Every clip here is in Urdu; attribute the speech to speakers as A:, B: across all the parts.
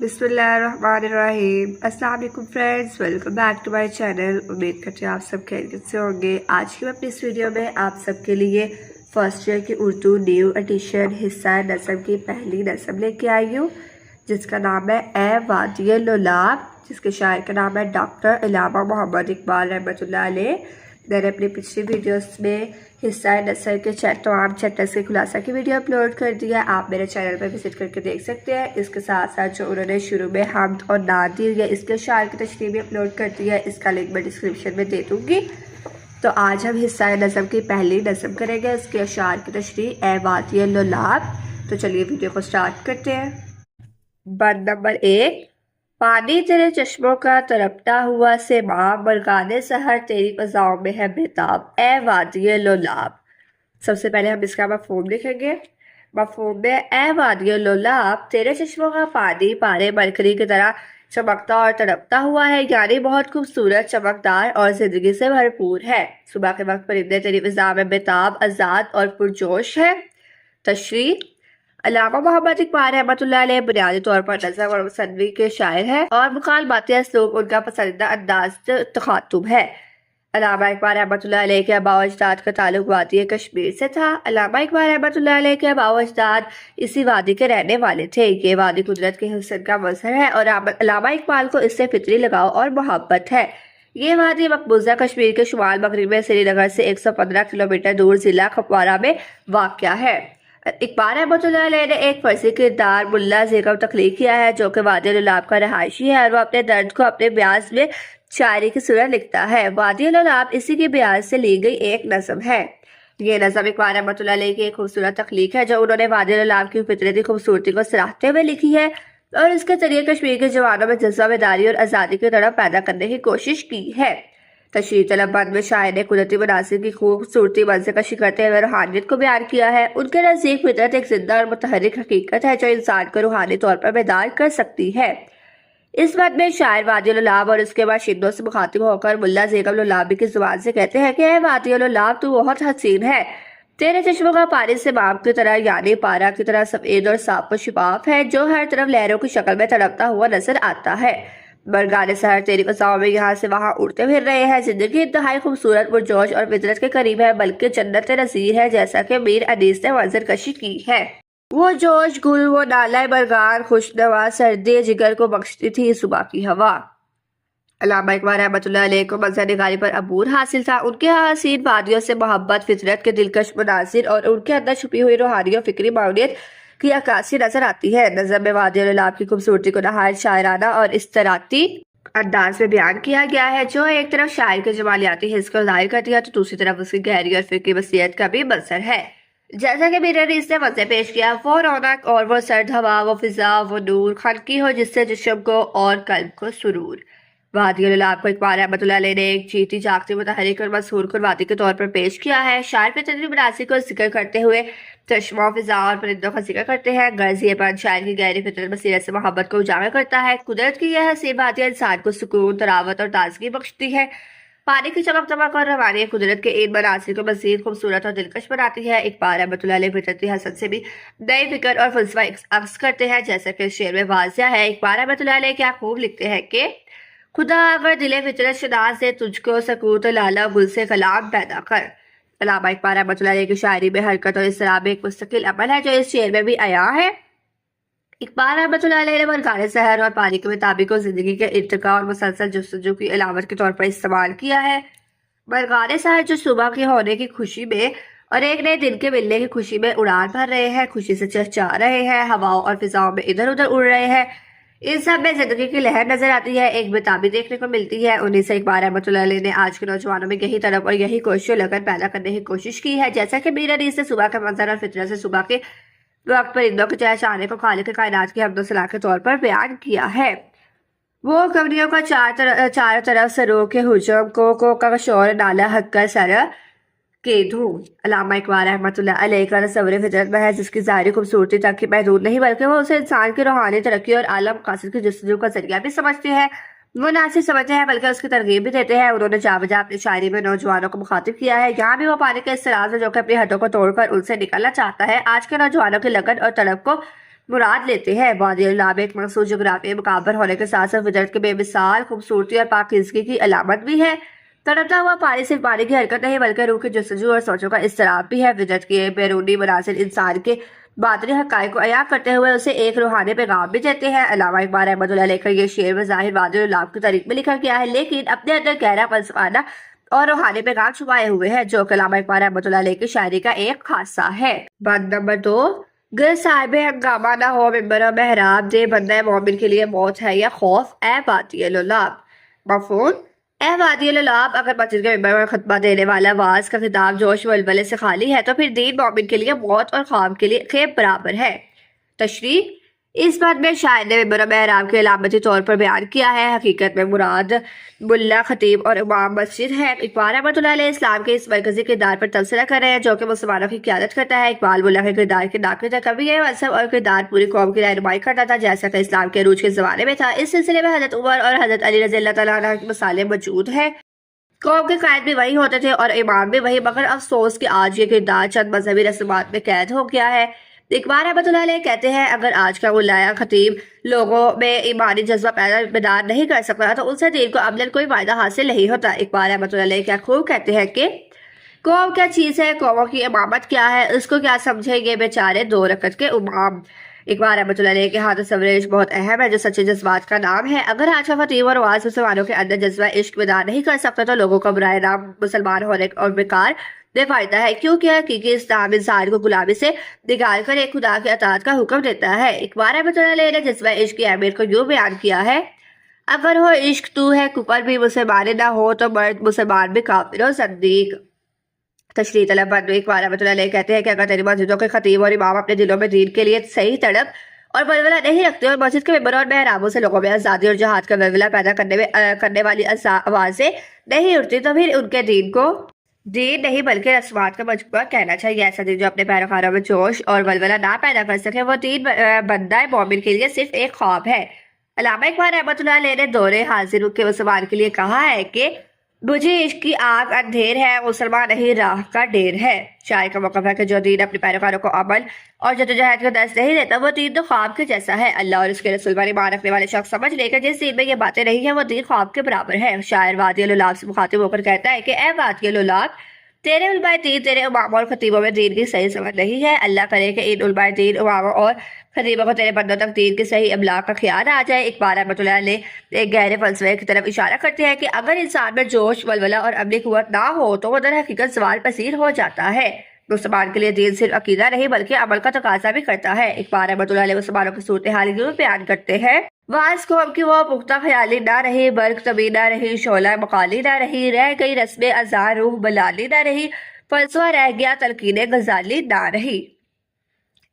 A: بسم اللہ الرحمن الرحیم۔ السلام علیکم friends, welcome back to my channel. امید کرتے ہیں آپ سب خیریت سے ہوں گے۔ آج کی میں اپنی اس ویڈیو میں آپ سب کے لیے فرسٹ ایئر کی اردو نیو ایڈیشن حصہ نظم کی پہلی نظم لے کے آئی ہوں، جس کا نام ہے اے وادی لولاب، جس کے شاعر کا نام ہے ڈاکٹر علامہ محمد اقبال رحمۃ اللہ علیہ۔ میں نے اپنی پچھلی ویڈیوز میں حصہ نثر کے تمام چیپٹرز کے خلاصہ کی ویڈیو اپلوڈ کر دیا ہے، آپ میرے چینل پہ وزٹ کر کے دیکھ سکتے ہیں۔ اس کے ساتھ ساتھ جو انہوں نے شروع میں حمد اور نعت دی ہے، اس کے شاعر کی تشریح بھی اپلوڈ کر دی ہے، اس کا لنک میں ڈسکرپشن میں دے دوں گی۔ تو آج ہم حصہ نظم کی پہلی نظم کریں گے، اس کے اشعار کی تشریح اے وادی لولاب۔ تو چلیے ویڈیو کو سٹارٹ کرتے ہیں۔ بند نمبر 1۔ پانی تیرے چشموں کا ترپتا ہوا سیماب، مرغان سحر تیری فضاؤں میں ہے بےتاب، اے وادی لولاب۔ سب سے پہلے ہم اس کا مفہوم لکھیں گے۔ مفہوم میں اے وادی لولاب، تیرے چشموں کا پانی پارے مرکری کی طرح چمکتا اور تڑپتا ہوا ہے، یعنی بہت خوبصورت، چمکدار اور زندگی سے بھرپور ہے۔ صبح کے وقت پرندے تیری فضا میں بےتاب، آزاد اور پرجوش ہے۔ تشریح: علامہ محمد اقبال رحمۃ اللہ علیہ بنیادی طور پر نظم اور مصنوی کے شاعر ہیں، اور مکالماتی اسلوب ان کا پسندیدہ انداز تخاطب ہے۔ علامہ اقبال رحمۃ اللہ علیہ کے آباء و اجداد کا تعلق وادی کشمیر سے تھا۔ علامہ اقبال رحمۃ اللہ علیہ کے آباء و اجداد اسی وادی کے رہنے والے تھے۔ یہ وادی قدرت کے حسن کا مظہر ہے، اور علامہ اقبال کو اس سے فطری لگاؤ اور محبت ہے۔ یہ وادی مقبوضہ کشمیر کے شمال مغرب میں سری نگر سے 115 کلومیٹر دور ضلع کپوارہ میں واقع ہے۔ اقبال رحمۃ اللہ علیہ نے ایک فرضی کردار ملا زیغم تخلیق کیا ہے، جو کہ وادی لولاب کا رہائشی ہے، اور وہ اپنے درد کو اپنے بیاض میں شاعری کی صورت لکھتا ہے۔ وادی لولاب اسی کے بیاض سے لی گئی ایک نظم ہے۔ یہ نظم اقبال رحمۃ اللہ علیہ کی ایک خوبصورت تخلیق ہے، جو انہوں نے وادی لولاب کی فطرتی خوبصورتی کو سراہتے ہوئے لکھی ہے، اور اس کے ذریعے کشمیر کے جوانوں میں جذبہ بیداری اور آزادی کی تڑپ پیدا کرنے کی کوشش کی ہے۔ تشریح طلب بند میں شاعر نے قدرتی مناظر کی خوبصورتی منظر کشی کرتے ہوئے روحانیت کو بیان کیا ہے۔ ان کے نزدیک فطرت ایک زندہ اور متحرک حقیقت ہے، جو انسان کو روحانی طور پر بیدار کر سکتی ہے۔ اس بات میں شاعر وادی لولاب اور اس کے باشندوں سے مخاطب ہو کر ملا زیغم لولابی کی زبان سے کہتے ہیں کہ اے وادی لولاب، تو بہت حسین ہے، تیرے چشموں کا پانی سیماب کی طرح، یعنی پارا کی طرح سفید اور صاف و شفاف ہے، جو ہر طرف لہروں کی شکل میں تڑپتا ہوا نظر آتا ہے۔ مرغان سحر تیری فضاؤں میں یہاں سے وہاں اڑتے پھر رہے ہیں، زندگی انتہائی خوبصورت، پرجوش اور فطرت کے قریب ہے، بلکہ جنت نظیر ہے، جیسا کہ میر انیس نے منظر کشی کی ہے۔ وہ جوش گل، وہ نالہ مرغان، خوشنوا سردی جگر کو بخشتی تھی صبح کی ہوا۔ علامہ اقبال رحمۃ اللہ علیہ کو منظر نگاری پر عبور حاصل تھا۔ ان کے حسین وادیوں سے محبت، فطرت کے دلکش مناظر اور ان کے اندر چھپی ہوئی روحانی اور فکری معاونیت کی عکاسی نظر آتی ہے۔ نظم میں وادی لولاب کی خوبصورتی کو نہایت شاعرانہ اور استعاراتی انداز میں بیان کیا گیا ہے، جو ایک طرف شاعر کے جمالیاتی حس کو ظاہر کرتی ہے، تو دوسری طرف اس کی گہری اور فکری وسعت کا بھی منظر ہے۔ جیسا کہ میر انیس نے منظر پیش کیا، وہ رونق اور وہ سرد ہوا، وہ فضا، وہ نور خلقی ہو، جس سے جسم کو اور قلب کو سرور۔ وادی لولاب کو اقبال رحمۃ اللہ علیہ نے ایک جیتی جاگتی متحرک اور مسحور کن وادی کے طور پر پیش کیا ہے۔ شاعر فطرتی مناظر کو ذکر کرتے ہوئے چشموں، فضا اور پرندوں کا ذکر کرتے ہیں۔ غرض یہ بند شاعر کی گہری فطرت بصیرت سے محبت کو اجاگر کرتا ہے۔ قدرت کی یہ حسین وادیاں انسان کو سکون، تراوت اور تازگی بخشتی ہے۔ پانی کی چمک دمک اور روانی قدرت کے ان مناظر کو مزید خوبصورت اور دلکش بناتی ہے۔ اقبال رحمۃ اللہ علیہ فطرتی حسن سے بھی نئی فکر اور فلسفہ عکس کرتے ہیں، جیسا کہ اس شعر میں واضح ہے۔ اقبال رحمۃ اللہ علیہ کیا خوب لکھتے ہیں کہ خدا اگر دل فطرت شناس دے تجھ کو سکوت لالا گل سے کلام پیدا کر۔ علامہ اقبال رحمۃ اللہ علیہ کی شاعری میں حرکت اور اضطراب ایک مستقل عمل ہے، جو اس شعر میں بھی عیاں ہے۔ اقبال رحمۃ اللہ علیہ نے مرغان سحر اور پانی کے مطابق کو زندگی کے ارتقاء اور مسلسل جستجو کی علامت کے طور پر استعمال کیا ہے۔ مرغان سحر جو صبح کے ہونے کی خوشی میں اور ایک نئے دن کے ملنے کی خوشی میں اڑان بھر رہے ہیں، خوشی سے چہچہا رہے ہیں، ہواؤں اور فضاؤں میں ادھر ادھر اڑ رہے ہیں، ان سب میں زندگی کی لہر نظر آتی ہے، ایک بےتابی دیکھنے کو ملتی ہے۔ انہیں سے اقبال رحمۃ اللہ علیہ نے آج کے نوجوانوں میں یہی طرف اور یہی کوشش و لگن پیدا کرنے کی کوشش کی ہے، جیسا کہ میر انیس نے صبح کے منظر اور فطرت سے صبح کے وقت پرندوں کے چہچہانے کو خالق کائنات کی حمد و ثنا کے طور پر بیان کیا ہے۔ وہ کمریوں کا چاروں طرف سرو کے ہجوم کو کا شور نالہ حق کا سر کے دھوم۔ علامہ اقبال رحمۃ اللہ علیہ کا تصور فطرت میں ہے، جس کی ظاہری خوبصورتی تک کی محدود نہیں، بلکہ وہ اسے انسان کی روحانی ترقی اور اعلیٰ مقاصد کی جستجو کا ذریعہ بھی سمجھتے ہیں۔ وہ نہ صرف سمجھتے ہیں بلکہ اس کی ترغیب بھی دیتے ہیں۔ انہوں نے جا بجا اپنی شاعری میں نوجوانوں کو مخاطب کیا ہے۔ یہاں بھی وہ پانی کے اس سراز جو کہ اپنی حدوں کو توڑ کر ان سے نکلنا چاہتا ہے، آج کے نوجوانوں کی لگن اور طلب کو مراد لیتے ہیں۔ وادی الناب ایک مخصوص جغرافیائی مقام پر ہونے کے ساتھ ساتھ فطرت کے بے مثال خوبصورتی اور پاکیزگی کی علامت بھی ہے۔ تڑپتا ہوا پانی صرف پانی کی حرکت نہیں بلکہ روح کی جستجو اور سوچوں کا اضطراب بھی ہے۔ فطرت کے بیرونی مناظر انسان کے باطنی حقائق کو عیاں کرتے ہوئے اسے ایک روحانی پیغام بھی دیتے ہیں۔ علامہ اقبال رحمۃ اللہ علیہ کا یہ شعر بظاہر وادی الناب کی تاریخ میں لکھا گیا ہے، لیکن اپنے اندر گہرا فلسفانہ اور روحانی پیغام چھپائے ہوئے ہیں، جو علامہ اقبال رحمۃ اللہ علیہ کی شاعری کا ایک خاصہ ہے۔ بند نمبر 2، گر صاحب ہنگامہ نہ ہو ممبر و محراب، دے بندہ مومن کے لیے موت ہے یا خوف، اے وادی الناب۔ مفہوم: اے وادی الناب، اگر مسجد کے ممبر پر خطبہ دینے والا واعظ کا خطاب جوش ولولے سے خالی ہے تو پھر دین مومن کے لیے موت اور خوف کے لیے برابر ہے۔ تشریح: اس بات میں شاعر نے ممبر و محراب کے علامتی طور پر بیان کیا ہے، حقیقت میں مراد ملا، خطیب اور امام مسجد ہے۔ اقبال رحمۃ اللہ علیہ اسلام کے اس مرکزی کردار پر تبصرہ کر رہے ہیں جو کہ مسلمانوں کی قیادت کرتا ہے۔ اقبال ملا کے کردار کے ناقد ہے، کبھی یہ مذہب اور کردار پوری قوم کی رہنمائی کرتا تھا جیسا کہ اسلام کے عروج کے زمانے میں تھا۔ اس سلسلے میں حضرت عمر اور حضرت علی رضی اللہ تعالیٰ عنہ کی مثالیں موجود ہیں۔ قوم کے قائد بھی وہی ہوتے تھے اور امام بھی وہی، مگر افسوس کہ آج یہ کردار چند مذہبی رسومات میں قید ہو گیا ہے۔ اقبال رحمۃ اللہ علیہ کہتے ہیں، اگر آج کا ملا خطیب لوگوں میں ایمانی جذبہ بیدار نہیں کر سکتا تو ان سے دین کو عملاً کوئی فائدہ حاصل نہیں ہوتا۔ اقبال رحمۃ اللہ علیہ کیا خوب کہتے ہیں کہ قوم کیا چیز ہے، قوموں کی امامت کیا ہے، اس کو کیا سمجھے یہ بیچارے 2 رکعت کے امام۔ اقبال رحمۃ اللہ علیہ کے ہاتھ تصوریش بہت اہم ہے جو سچے جذبات کا نام ہے۔ اگر آج کا خطیب اور واعظ مسلمانوں کے اندر جذبہ عشق بیدار نہیں کر سکتا تو لوگوں کا برائے نام مسلمان ہونے اور بیکار بے فائدہ ہے، کیونکہ اسلام انسان کو غلامی سے نکال کر ایک خدا کی اطاعت کا حکم دیتا ہے۔ اقبال رحمۃ اللہ علیہ نے جذبہ عشق کی اہمیت کو یوں بیان کیا ہے، اگر ہو عشق تو ہے کفر بھی مسلمان نہ ہو تو مرد مسلمان بھی کافر و صدیق۔ تشریح طلب بندو اقبال رحمۃ اللہ علیہ کہتے ہیں کہ اگر تیری مسجدوں کے خطیب اور امام اپنے دلوں میں دین کے لیے صحیح تڑپ اور ولولہ نہیں رکھتے اور مسجد کے ممبروں اور محرابوں سے لوگوں میں آزادی اور جہاد کا ولولہ پیدا کرنے والی آوازیں نہیں اٹھتی تو پھر ان کے دین کو دین نہیں بلکہ رسومات کا مجموعہ کہنا چاہیے۔ ایسا دین جو اپنے پیروکاروں میں جوش اور ولولہ نہ پیدا کر سکے وہ دین بندہ مومن کے لیے صرف ایک خواب ہے۔ علامہ اقبال رحمۃ اللہ علیہ نے دور حاضر کے مسلمان کے لیے کہا ہے کہ مجھے عشق کی آگ اندھیر ہے، مسلمان نہیں راہ کا ڈیر ہے۔ شاعر کا موقف ہے کہ جو دین اپنے پیروکاروں کو عمل اور جدوجہد کا درس نہیں دیتا وہ دین تو خواب کے جیسا ہے۔ اللہ اور اس کے رسول پر ایمان رکھنے والے شخص سمجھ لے کہ جس دین میں یہ باتیں نہیں ہیں وہ دین خواب کے برابر ہے۔ شاعر وادی الناب سے مخاطب ہو کر کہتا ہے کہ اے وادی الناب، تیرے علماء دین، تیرے اماموں اور خطیبوں میں دین کی صحیح سمجھ نہیں ہے۔ اللہ کرے کہ ان علماء دین، اماموں اور خطیبوں کو تیرے بندوں تک دین کی صحیح ابلاغ کا خیال آ جائے۔ اقبال رحمۃ اللہ علیہ ایک گہرے فلسفے کی طرف اشارہ کرتے ہیں کہ اگر انسان میں جوش، ولولہ اور عملی قوت نہ ہو تو وہ در حقیقت زوال پذیر ہو جاتا ہے۔ مسلمان کے لیے دین صرف عقیدہ نہیں بلکہ عمل کا تقاضا بھی کرتا ہے۔ اقبال رحمۃ اللہ علیہ مسلمانوں کی صورتحال یوں بیان کرتے ہیں، واعظ قوم کی وہ پختہ خیالی نہ رہی، برق طبی نہ رہی، شعلہ مقالی نہ رہی، رہ گئی رسم ازاں، روح بلالی نہ رہی، فلسفہ رہ گیا، تلقین غزالی نہ رہی۔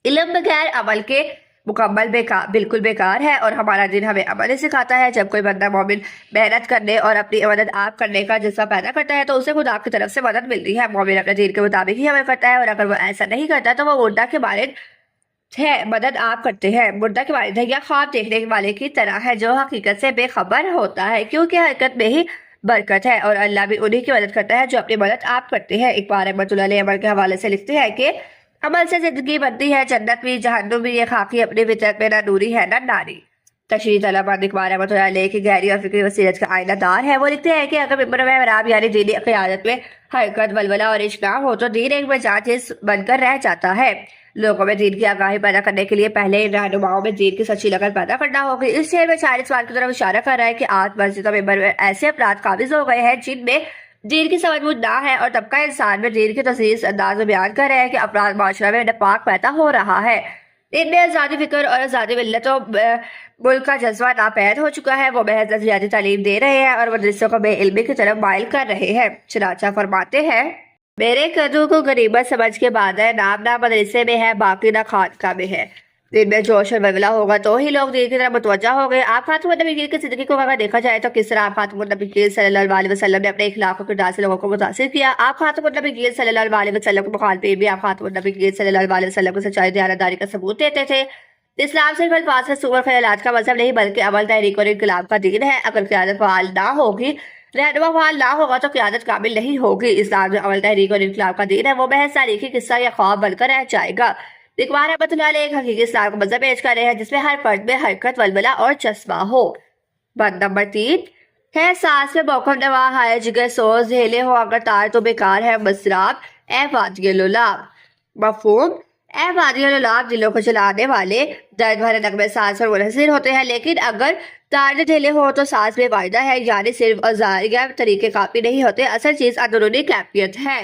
A: علم بغیر عمل کے بالکل بیکار ہے اور ہمارا دین ہمیں عمل ہی سکھاتا ہے۔ جب کوئی بندہ مومن محنت کرنے اور اپنی مدد آپ کرنے کا جذبہ پیدا کرتا ہے تو اسے خدا کی طرف سے مدد ملتی ہے۔ مومن اپنے دین کے مطابق ہی عمل کرتا ہے اور اگر وہ ایسا نہیں کرتا تو وہ مردہ کے مانند ہے، مدد آپ کرتے ہیں، مردہ کے مانند ہے یا خواب دیکھنے والے کی طرح ہے جو حقیقت سے بے خبر ہوتا ہے، کیونکہ حقیقت میں ہی برکت ہے اور اللہ بھی انہی کی مدد کرتا ہے جو اپنی مدد آپ کرتے ہیں۔ اقبال رحمۃ اللہ علیہ عمل کے حوالے سے لکھتے ہیں کہ عمل سے زندگی بنتی ہے، جنت بھی جہنم بھی، یہ خاکی اپنی فطرت میں نہ نوری ہے نہ ناری۔ تشریح طلب اقبال رحمۃ اللہ علیہ کی گہری اور فکری بصیرت کا آئینہ دار ہے۔ وہ لکھتے ہیں کہ اگر ممبر و محراب یعنی دینی قیادت میں حرکت، ولولہ اور عشق نہ ہو تو دین ایک مجاز بن کر رہ جاتا ہے۔ لوگوں میں دین کی آگاہی پیدا کرنے کے لیے پہلے ان رہنماؤں میں دین کی سچی لگن پیدا کرنا ہوگی۔ اس شعر میں شاعر اس بات کی طرف اشارہ کر رہا ہے کہ آج مسجد اور ممبر میں ایسے افراد قابض ہو گئے ہیں جن میں دین کی سمجھ بوجھ نہ ہے اور طبقہ انسان میں دین کی تخصیص انداز میں بیان کر رہے ہیں کہ افراد معاشرہ میں نفاق پیدا ہو رہا ہے۔ ان میں آزادی فکر اور آزادی ملت و ملک کا جذبہ ناپید ہو چکا ہے۔ وہ محض نظریاتی تعلیم دے رہے ہیں اور مدرسوں کو بے علمی کی طرف مائل کر رہے ہیں۔ چنانچہ فرماتے ہیں، میرے قدوں کو غریبت سمجھ کے بعد ہے، نام نہ مدرسے میں ہے، باقی نہ خانقاہ میں ہے۔ دن میں جوش اور ولولہ ہوگا تو ہی لوگ دین کی طرف متوجہ ہو گئے۔ آپ خاتم النبیین کی زندگی کو اگر دیکھا جائے تو کس طرح آپ خاتم النبیین صلی اللہ علیہ وسلم نے اپنے اخلاق و کردار سے لوگوں کو متاثر کیا۔ آپ خاتم النبیین صلی اللہ علیہ وسلم کو مخالفین بھی آپ خاتم النبیین صلی اللہ علیہ وسلم کو سچائی دیانتداری کا ثبوت دیتے تھے۔ اسلام صرف الفاظ رسوم اور خیالات کا مذہب نہیں بلکہ عمل، تحریک اور انقلاب کا دین ہے۔ اگر قیادت فعال نہ ہوگی، رہنما فعال نہ ہوگا تو قیادت کامل نہیں ہوگی۔ اسلام جو عمل، تحریک اور انقلاب کا دین ہے وہ محض تاریخی قصہ یا خواب بن کر رہ جائے گا۔ اقبال رحمۃ اللہ علیہ ایک حقیقی اسلام کا مذہب پیش کر رہے ہیں جس میں ہر فرد میں حرکت، ولولہ اور جذبہ ہو۔ بند نمبر 3 ہے سانس میں موقف نوا ہے جگر سوز، ہیلے ہو اگر تار تو بیکار ہے مضراب، اے وادی للاب۔ مفہوم: اے وادی للاب، دلوں کو جلانے والے درد بھرے نغمے سانس پر منحصر ہوتے ہیں، لیکن اگر تار نے ڈھیلے ہو تو سانس بے فائدہ ہے، یعنی صرف اوزار طریقے کافی نہیں ہوتے، اصل چیز اندرونی کیفیت ہے۔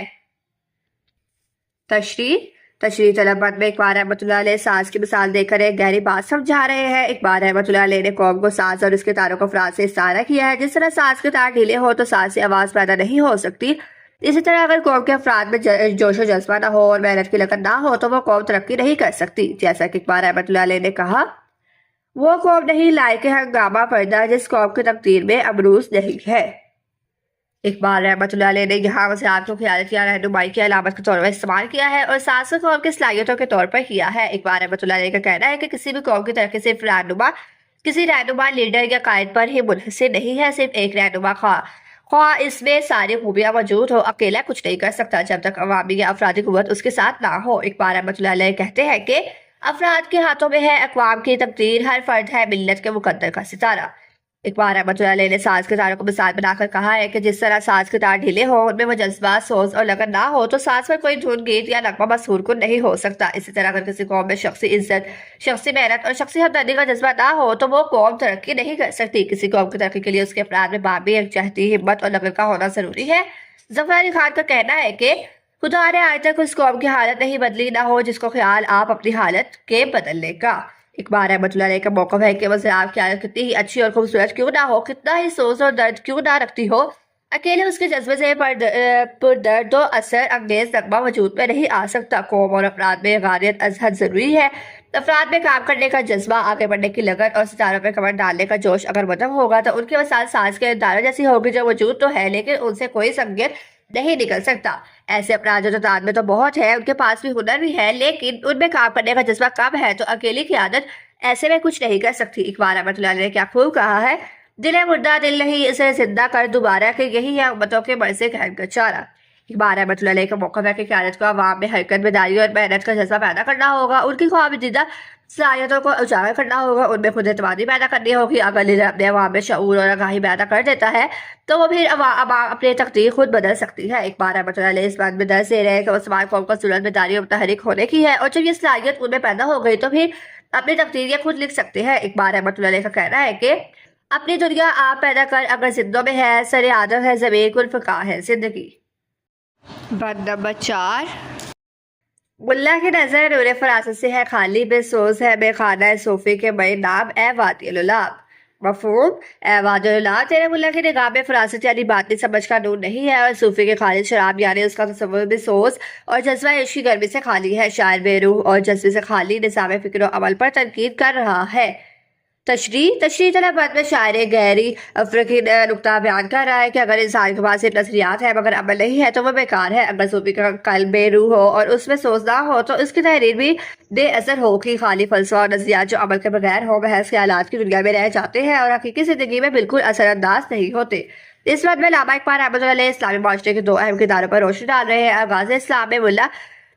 A: تشریح طلب مت میں اقبال رحمۃ اللہ علیہ سانس کی مثال دے کر ایک گہری بات سمجھا رہے ہیں۔ اقبال رحمۃ اللہ علیہ نے قوم کو سانس اور اس کے تاروں کو افراد سے استعارہ کیا ہے۔ جس طرح سانس کے تار ڈھیلے ہو تو سانس سے آواز پیدا نہیں ہو سکتی، اسی طرح اگر قوم کے افراد میں جوش و جذبہ نہ ہو اور محنت کی لگن نہ ہو تو وہ قوم ترقی نہیں کر سکتی۔ جیسا کہ اقبال رحمۃ اللہ علیہ نے کہا، وہ قوم نہیں لائق ہنگامہ پردہ جس قوم کی تقدیر میں امروز نہیں ہے۔ اقبال رحمۃ اللہ علیہ نے یہاں وزارت کو قیادت یا رہنمائی کی علامت کے طور پر استعمال کیا ہے اور سانس کو قوم کی صلاحیتوں کے طور پر کیا ہے۔ اقبال رحمۃ اللہ علیہ کا کہنا ہے کہ کسی بھی قوم کی ترقی صرف کسی رہنما، لیڈر یا قائد پر ہی منحصر نہیں ہے۔ صرف ایک رہنما خواہ اس میں ساری خوبیاں موجود ہو اکیلا کچھ نہیں کر سکتا جب تک عوامی یا افرادی قوت اس کے ساتھ نہ ہو۔ اقبال رحمۃ اللہ علیہ کہتے ہیں کہ افراد کے ہاتھوں میں ہے اقوام کی تقدیر، ہر فرد ہے ملت کے مقدر کا ستارہ۔ اقبال رحمۃ اللہ علیہ نے سانس کے تاروں کو مثال بنا کر کہا ہے کہ جس طرح سانس کے تار ڈھیلے ہوں، ان میں وہ جذبہ، سوز اور لگن نہ ہو تو سانس پر کوئی دھن، گیت یا نغمہ مسحور کن نہیں ہو سکتا۔ اسی طرح اگر کسی قوم میں شخصی عزت، شخصی محنت اور شخصی ہمدردی کا جذبہ نہ ہو تو وہ قوم ترقی نہیں کر سکتی۔ کسی قوم کی ترقی کے لیے اس کے افراد میں باہمی یکجہتی، ہمت اور لگن کا ہونا ضروری ہے۔ ظفر علی خان کا کہنا ہے کہ خدا نے آج تک اس قوم کی حالت نہیں بدلی نہ ہو جس کو خیال آپ اپنی حالت کے بدلنے کا۔ اقبال رحمۃ اللہ علیہ کا موقف ہے کہ وزارت کی حالت کتنی ہی اچھی اور خوبصورت کیوں نہ ہو، کتنا ہی سوز اور درد کیوں نہ رکھتی ہو، اکیلے اس کے جذبے سے پر درد و اثر انگیز نغمہ وجود میں نہیں آ سکتا۔ قوم اور افراد میں غاریت از حد ضروری ہے۔ افراد میں کام کرنے کا جذبہ، آگے بڑھنے کی لگن اور ستاروں پہ کمر ڈالنے کا جوش اگر مدم ہوگا تو ان کی مثال سانس کے تاروں جیسی ہوگی جو موجود تو ہے لیکن ان سے کوئی سنگیت نہیں نکل سکتا۔ ایسے افراد جو تعداد میں تو بہت ہے، ان کے پاس بھی ہنر بھی ہے، لیکن ان میں کام کرنے کا جذبہ کم ہے تو اکیلی قیادت ایسے میں کچھ نہیں کر سکتی۔ اقبال رحمۃ اللہ علیہ نے کیا خوب کہا ہے، دل مردہ دل نہیں اسے زندہ کر دوبارہ، کہ یہی ہے امتوں کے مرض کہن کا چارہ۔ اقبال رحمۃ اللہ علیہ کا موقف ہے کہ قیادت کو عوام میں حرکت، بیداری اور محنت کا جذبہ پیدا کرنا ہوگا، ان کی خوابدیدہ صلاحیتوں کو اجاگر کرنا ہوگا، ان میں خود اعتمادی پیدا کرنی ہوگی۔ اگر لیڈر اپنے عوام میں شعور اور آگاہی پیدا کر دیتا ہے تو وہ پھر عوام اپنی تقدیر خود بدل سکتی ہے۔ اقبال رحمۃ اللہ علیہ اس بات میں درس دے رہے ہیں کہ مسلمان قوم کو ضرورت بیداری اور متحرک ہونے کی ہے، اور جب یہ صلاحیت ان میں پیدا ہو گئی تو پھر اپنی تقدیر یہ خود لکھ سکتے ہیں۔ اقبال رحمۃ اللہ علیہ کا کہنا ہے کہ اپنی دنیا آپ پیدا کر، اگر زندوں میں ہے سر آدم ہے زمین کل فقاہ ہے زندگی۔ بند نمبر 4 ملا کی نظر نور فراست سے ہے خالی، بے سوز ہے بے خانہ صوفی کے بے نام، اے وادی للاب۔ مفہوم: اے وادی للاب، تیرے ملا کی نگاہ میں فراست یعنی باطنی سمجھ کا نور نہیں ہے، اور صوفی کے خالص شراب یعنی اس کا تصور بے سوز اور جذبہ عشق کی گرمی سے خالی ہے۔ شاعر بے روح اور جذبے سے خالی نظام فکر و عمل پر تنقید کر رہا ہے۔ تشریح طلب مت میں شاعر گہری افقی نقطہ بیان کر رہا ہے کہ اگر انسان کے پاس صرف نظریات ہے مگر عمل نہیں ہے تو وہ بیکار ہے۔ اگر صوفی کا قلب بے روح ہو اور اس میں سوز نہ ہو تو اس کی تحریر بھی بے اثر ہوگی۔ خالی فلسفہ اور نظریات جو عمل کے بغیر ہو محض خیالات کی دنیا میں رہ جاتے ہیں اور حقیقی زندگی میں بالکل اثر انداز نہیں ہوتے۔ اس وقت میں علامہ اقبال رحمۃ اللہ علیہ اسلامی معاشرے کے 2 اہم کرداروں پر روشنی ڈال رہے ہیں۔ آغاز اسلام میں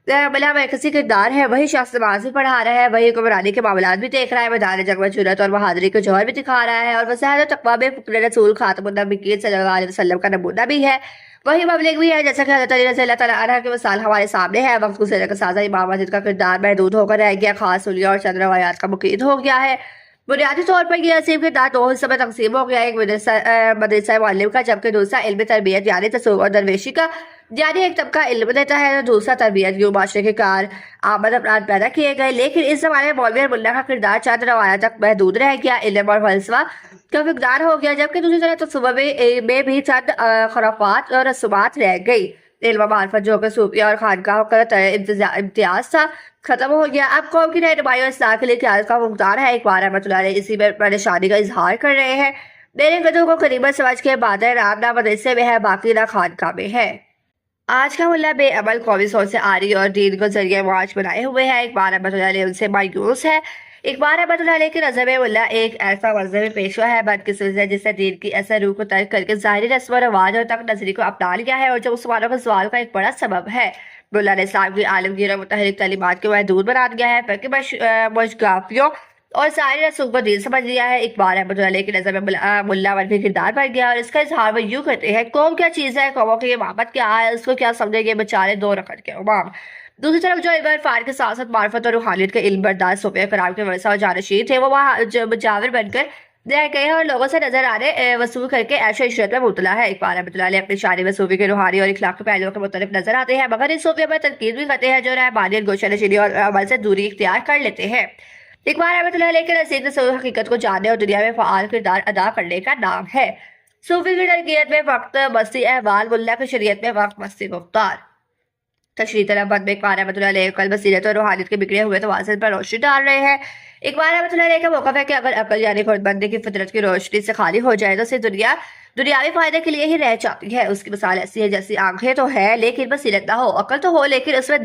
A: ملا مرکزی کردار ہے، وہی شخص نماز بھی پڑھا رہا ہے، وہی حکمرانی کے معاملات بھی دیکھ رہا ہے، میدان جنگ میں جرأت اور بہادری کے جوہر بھی دکھا رہا ہے، اور وسائل و تقویٰ میں فکر رسول خاتم النبیین صلی اللہ علیہ وسلم کا نمونہ بھی ہے، وہی مبلغ بھی ہے۔ جیسا کہ حضرت علی رضی اللہ تعالیٰ عنہ کی مثال ہمارے سامنے ہے، وقت گزرنے کے ساتھ امام مسجد کا کردار محدود ہو کر رہ گیا، خاص حلیہ اور چند روایات کا مقید ہو گیا ہے۔ بنیادی طور پر یہ عظیم کردار 2 حصوں میں تقسیم ہو گیا، ایک مدرسہ معلم کا، جبکہ دوسرا علم تربیت یعنی تصوف اور درویشی کا، یعنی ایک طبقہ علم دیتا ہے اور دوسرا تربیت۔ یوں معاشرے کے کار آمد افراد پیدا کیے گئے، لیکن اس زمانے میں مولوی اور ملا کا کردار چند روایات تک محدود رہ گیا، علم اور فلسفہ کا فقدان ہو گیا، جبکہ دوسری طرف تصوف میں بھی چند خرافات اور رسومات رہ گئی۔ علم و معرفت جو کہ صوفیہ اور خانقاہوں کا امتیاز تھا ختم ہو گیا۔ اب قوم کی رہنمائی اور اصلاح کے لیے قیادت کا مقدار ہے۔ اقبال رحمۃ اللہ علیہ اسی میں پریشانی کا اظہار کر رہے ہیں، میرے قدوں کو قریبت سمجھ کے بادہ رام نہ مدرسے میں ہے باقی نہ خانقاہ میں ہے۔ آج کا ملا بے عمل قومی سوچ سے آری اور دین کو ذریعہ معاش بنائے ہوئے ہے۔ اقبال رحمۃ اللہ علیہ ان سے مایوس ہے اقبال احمد اللہ علیہ کی نظر میں ملا ایک ایسا مذہبی پیشوا ہے بدقسمت ہے جس نے دین کی اثر روح کو ترک کر کے ظاہری رسم و رواج اور تک نظری کو اپنا لیا ہے اور جو مسلمانوں کے زوال کا ایک بڑا سبب ہے۔ ملا نے اسلام کی عالمگیر اور متحرک تعلیمات کو محدود بنا دیا ہے، فقہ مشگافیوں اور ظاہری رسوم کو دین سمجھ لیا ہے۔ اقبال احمد اللہ علیہ کی نظر میں ملا منفی کردار بن گیا اور اس کا اظہار وہ یوں کرتے ہیں: قوم کیا چیز ہے، قوموں کی امامت کیا ہے، اس کو کیا سمجھیں گے بیچارے دو رکعت کے امام۔ دوسری طرف جو علم عرفان کے ساتھ ساتھ معرفت اور روحانیت کے علم بردار صوفیہ کرام کے ورثہ اور جانشین تھے، وہ وہاں مجاور بن کر رہ گئے ہیں اور لوگوں سے نظر آنے وصول کر کے عیش و عشرت میں مبتلا ہے۔ اقبال احمد اللہ علیہ اپنی شاعری میں صوفی کے روحانی اور اخلاقی پہلوؤں کے مختلف نظر آتے ہیں، مگر اس صوفیہ پر تنقید بھی کرتے ہیں جو رہبانیت، گوشہ نشینی اور عمل سے دوری اختیار کر لیتے ہیں۔ اقبال احمد اللہ علیہ کے نزدیک تصوف حقیقت کو جاننے اور دنیا میں فعال کردار ادا کرنے کا نام ہے۔ صوفی کی تربیت میں وقت مستی احوال، ملا کی شریعت میں وقت مستی گفتار۔ تشریح طلب میں اقبال احمد اللہ علیہ کل بصیرت اور روحانیت کے بگڑے ہوئے توازن پر روشنی ڈال رہے ہیں۔ اقبال احمد اللہ علیہ کا موقف ہے کہ اگر عقل یعنی خردمندی کی فطرت کی روشنی سے خالی ہو جائے تو صرف دنیاوی فائدے کے لیے ہی رہ جاتی ہے۔ اس کی مثال ایسی ہے جیسی آنکھیں تو ہے لیکن بصیرت نہ ہو، عقل تو ہو لیکن اس میں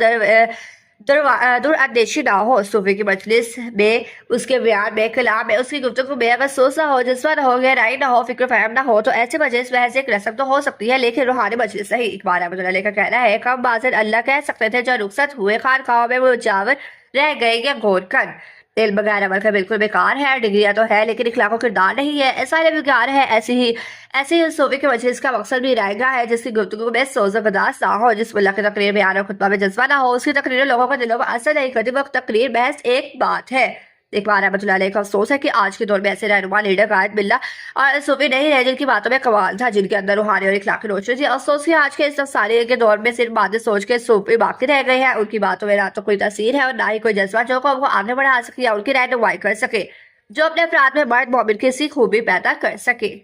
A: دور اندیشی نہ ہو۔ صوفی کی مجلس میں، اس کے بیان میں، کلام میں، اس کی گفتگو میں اگر سوچ نہ ہو، جذبہ نہ ہو، گہرائی نہ ہو، فکر و فہم نہ ہو تو ایسے مجلس محض ایک رسم تو ہو سکتی ہے لیکن روحانی مجلس نہیں۔ اقبال احمد اللہ علیہ کا کہنا ہے: کم بازن اللہ کہہ سکتے تھے جو رخصت ہوئے خانقاہوں میں مجاور رہ گئے یا گھور کن۔ علم بغیر عمل کا بالکل بیکار ہے، ڈگریاں تو ہے لیکن اخلاق و کردار نہیں ہے، ایسا علم بیکار ہے۔ ایسے ہی صوفی کے مجلس کا مقصد بھی رائے گاہ ہے جس کی گفتگو میں سوز و بداس نہ ہو، جس ملا کی تقریر بیان اور خطبہ میں جذبہ نہ ہو، اس کی تقریر لوگوں کے دلوں پر اثر نہیں کرتی، وہ تقریر محض ایک بات ہے۔ اقبال احمد اللہ علیہ کا افسوس ہے کہ آج کے دور میں ایسے رہنما، لیڈر، قائد ملا اور صوفی نہیں رہے جن کی باتوں میں کمال تھا، جن کے اندر روحانی اور اخلاقی روشنی تھی۔ افسوس کہ آج کے اس افسانے کے دور میں صرف باتیں سوچ کے صوفی باقی رہ گئے ہیں، ان کی باتوں میں نہ تو کوئی تاثیر ہے اور نہ ہی کوئی جذبہ جو قوم کو آگے بڑھا سکے یا ان کی رہنمائی کر سکے، جو اپنے افراد میں مرد مومن کی سی خوبی پیدا کر سکے،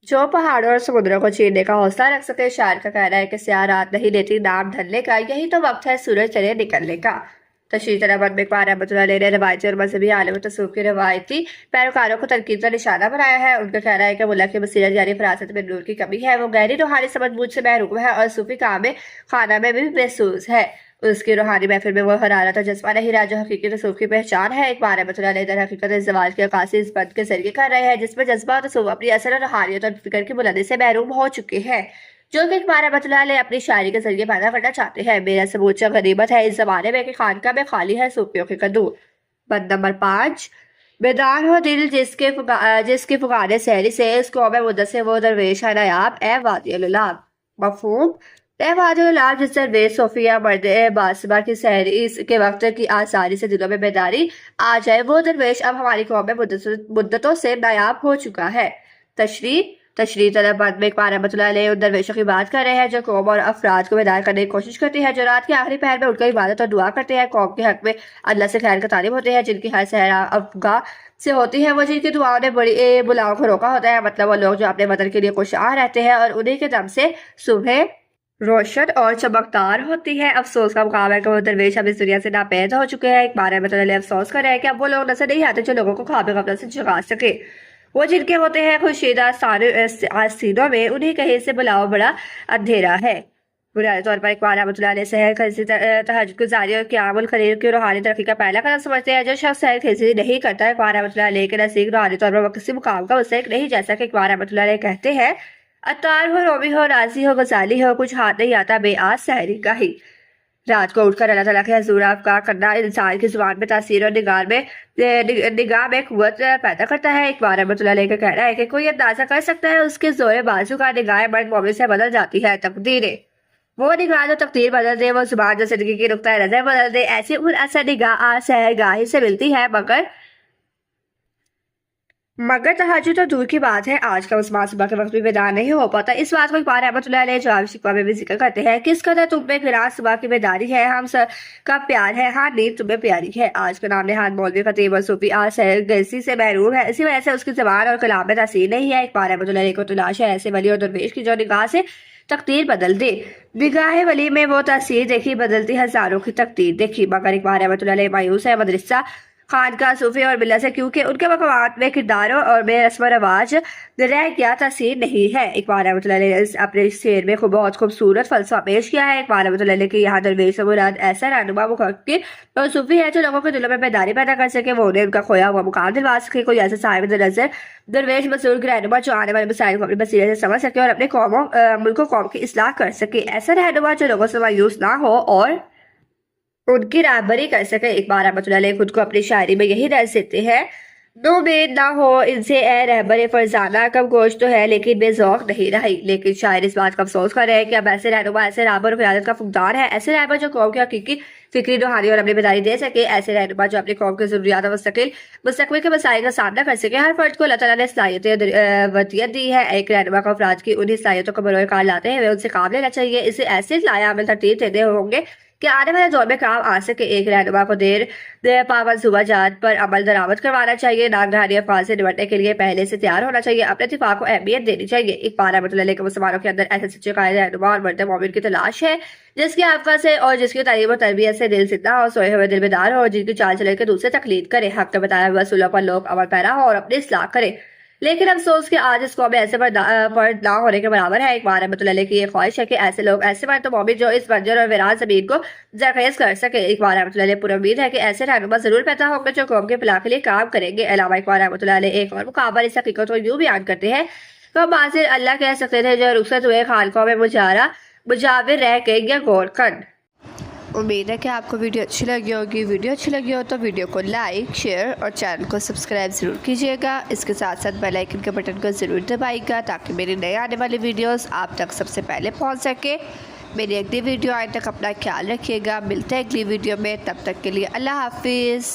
A: جو پہاڑوں اور سمندروں کو چیرنے کا حوصلہ رکھ سکے۔ شاعر کا کہنا ہے کہ سیاہ رات نہیں دیتی نام ڈھلنے کا، یہی تو وقت ہے سورج چلے نکلنے کا۔ تشریح طلب میں اقبال احمد اللہ علیہ نے روایتی اور مذہبی عالم تصوف کے روایتی پیروکاروں کو تنقید کا نشانہ بنایا ہے۔ ان کا کہنا ہے کہ ملا کی بصیرت یعنی فراست میں نور کی کمی ہے، وہ گہری روحانی سمجھ بوجھ سے محروم ہے اور صوفی کام میں خانہ میں بھی محسوس ہے، اس کی روحانی محفل میں وہ حرارت اور جذبہ نہیں رہا جو حقیقی تصوف کی پہچان ہے۔ اقبال احمد اللہ علیہ در حقیقت زوال کی عکاسی اس بند کے ذریعے کر رہے ہیں جس میں جذبہ اور تصوف اپنی اثر اور روحانیت اور فکر کی بلندی سے محروم ہو چکے ہیں، جو کہ اقبال احمد اللہ علیہ اپنی شاعری کے ذریعے پیدا کرنا چاہتے ہیں۔ میرا سموچا غنیمت ہے اس زمانے میں کہ خانقاہ میں خالی ہے صوفیوں کے قدو۔ بند نمبر 5، بیدار ہو دل جس کے فقانے سحری سے، اس قوم مدت سے وہ درویش ہے نایاب، اے وادی الالاب۔ مفہوم: اے وادی الالاب، جس درویش صوفیہ مرد باصبا کی سحری کے وقت کی آسانی سے دلوں میں بیداری آ جائے، وہ درویش اب ہماری قوم میں مدتوں سے نایاب ہو چکا ہے۔ تشریح طلب میں اقبال احمد اللہ علیہ ان درویشوں کی بات کر رہے ہیں جو قوم اور افراد کو بیدار کرنے کی کوشش کرتی ہے، جو رات کے آخری پہر میں اٹھ کر عبادت اور دعا کرتے ہیں، قوم کے حق میں اللہ سے خیر کا طالب ہوتے ہیں، جن کی ہر سحر افگاہ سے ہوتی ہے، وہ جن کی دعاؤں نے بڑی بلاؤں کو روکا ہوتا ہے، مطلب وہ لوگ جو اپنے وطن کے لیے خوشآ رہتے ہیں اور انہیں کے دم سے صبح روشن اور چمکدار ہوتی ہے۔ افسوس کا مقام ہے کہ وہ درویش اب اس دنیا سے ناپید ہو چکے ہیں۔ اقبال احمد اللہ علیہ افسوس کر رہے ہیں کہ اب وہ لوگ نظر نہیں آتے جو لوگوں کو خواب غفلت سے جگا سکے، وہ جن کے ہوتے ہیں خورشیدہ آستینوں میں، انہیں کہیں سے بلاؤ بڑا اندھیرا ہے۔ بنیادی طور پر اقبال احمد اللہ علیہ سحر خیزی، تہجد گزاری اور قیام الخلیل کی روحانی ترقی کا پہلا قدم سمجھتے ہیں۔ جو شخص سحر خیزی نہیں کرتا، اقبال احمد اللہ علیہ کے نزدیک روحانی طور پر وہ کسی مقام کا مستحق نہیں، جیسا کہ اقبال احمد اللہ علیہ کہتے ہیں: عطار ہو، رومی ہو، رازی ہو، غزالی ہو، کچھ ہاتھ نہیں آتا بے آس سحری کا ہی۔ رات کو اٹھ کر اللہ تعالیٰ کے حضور افکار کرنا انسان کی زبان میں تاثیر اور نگاہ میں قوت پیدا کرتا ہے۔ اقبال احمد اللہ علیہ کا کہنا ہے کہ کوئی اندازہ کر سکتا ہے اس کے زور بازو کا نگاہ مرد مومن سے بدل جاتی ہے تقدیریں، وہ نگاہ جو تقدیر بدل دے، وہ زبان جو زندگی کی نقطۂ نظر بدل دے، ایسی ان اثر نگاہ سحر گاہی سے ملتی ہے، مگر تہجد تو دور کی بات ہے، آج کا مسلمان صبح کے وقت بھی بیدار نہیں ہو پاتا۔ اس بات کو اقبال احمد اللہ علیہ جواب شکوہ میں بھی ذکر کرتے ہیں: کس قدر تم میں گراں صبح کی بیداری ہے، ہم سب کا پیار ہے، ہاں نیند تمہیں پیاری ہے۔ آج کا نام نہاد مولوی خطیب اور صوفی آج سحر گرسی سے محروم ہے، اسی وجہ سے اس کی زبان اور کلام میں تاثیر نہیں ہے۔ اقبال احمد اللہ علیہ کو تلاش ہے ایسے ولی اور درویش کی جو نگاہ سے تقدیر بدل دے۔ نگاہ ولی میں وہ تاثیر دیکھی، بدلتی ہزاروں کی تقدیر دیکھی، مگر اقبال احمد اللہ علیہ مایوس ہے۔ مدرسہ خانقاہ صوفی اور ملت سے، کیونکہ ان کے مقامات میں کرداروں اور میں رسم و رواج رہ گیا تاثیر نہیں ہے۔ اقبال رحمۃ اللہ علیہ نے اپنے شعر میں بہت خوبصورت فلسفہ پیش کیا ہے۔ اقبال رحمۃ اللہ علیہ کے یہاں درویش سے مراد ایسا رہنما مفکر اور صوفی ہے جو لوگوں کے دلوں میں بیداری پیدا کر سکے، وہ انہیں ان کا کھویا ہوا مقام دلوا سکے، کوئی ایسا صاحب نظر درویش بزرگ رہنما جو آنے والے مسائل کو اپنی بصیرت سے سمجھ سکے اور اپنے ملک و قوم کی اصلاح کر سکے، ایسا رہنما جو لوگوں سے مایوس نہ ہو اور ان کی رہبری کر سکے۔ اقبال رحمۃ اللہ علیہ خود کو اپنی شاعری میں یہی درس دیتے ہیں: نو امید نہ ہو ان سے اے رہبر فرزانہ، کم گوشت تو ہے لیکن بے ذوق نہیں رہی۔ لیکن شاعر اس بات کا افسوس کر رہے ہیں کہ اب ایسے رہنما، ایسے رہبر اور قیادت کا فقدان ہے، ایسے رہبر جو قوم کی حقیقی فکری روحانی اور اپنی بیداری دے سکے، ایسے رہنما جو اپنی قوم کی ضروریات اور مستقبل کے مسائل کا سامنا کر سکے۔ ہر فرد کو اللہ تعالیٰ نے صلاحیتیں ودیت دی ہے۔ ایک رہنما کو افراد کی انہی صلاحیتوں کو بروئے کار لاتے ہیں ان سے کام لینا چاہیے، اسے ایسے لایا عمل ترتیب دینے ہوں گے کہ آنے والے دور میں کام آ سکے۔ ایک رہنما کو دیر پابند صوبہ جات پر عمل درآمد کروانا چاہیے، ناگہانی افعال سے نمٹنے کے لیے پہلے سے تیار ہونا چاہیے، اپنے دفاع کو اہمیت دینی چاہیے۔ اقبال رحمۃ اللہ علیہ کے مسلمانوں کے اندر ایسے سچے قائد رہنما اور مرد مومن کی تلاش ہے جس کی افقہ سے اور جس کی تعلیم و تربیت سے دل زندہ ہو، سوئے ہوئے دل بیدار ہو، جن کی چال چلن کے دوسرے تقلید کرے، حق کے بتایا ہوا اصولوں پر لوگ عمل پیرا ہو اور اپنی اصلاح کرے۔ لیکن افسوس کہ آج اس قوم میں ایسے فرد نہ ہونے کے برابر ہے۔ اقبال رحمۃ اللہ علیہ کی یہ خواہش ہے کہ ایسے لوگ، ایسے مرد مومن جو اس بنجر اور ویران زمین کو زرخیز کر سکے۔ اقبال رحمۃ اللہ علیہ پر امید ہے کہ ایسے رہنما ضرور پیدا ہوں گے جو قوم کے فلاح کے لیے کام کریں گے۔ علامہ اقبال رحمۃ اللہ علیہ ایک اور مقابل اس حقیقت کو یوں بیان کرتے ہیں: وہ بازر اللہ کہہ سکتے تھے جو رخصت ہوئے خانقاہوں میں مجاور رہ گئے یا گور کن۔ امید ہے کہ آپ کو ویڈیو اچھی لگی ہوگی۔ ویڈیو اچھی لگی ہو تو ویڈیو کو لائک، شیئر اور چینل کو سبسکرائب ضرور کیجیے گا۔ اس کے ساتھ ساتھ بیل آئیکن کے بٹن کو ضرور دبائیے گا تاکہ میری نئے آنے والی ویڈیوز آپ تک سب سے پہلے پہنچ سکے۔ میری اگلی ویڈیو آنے تک اپنا خیال رکھیے گا۔ ملتے ہیں اگلی ویڈیو میں، تب تک کے لیے اللہ حافظ۔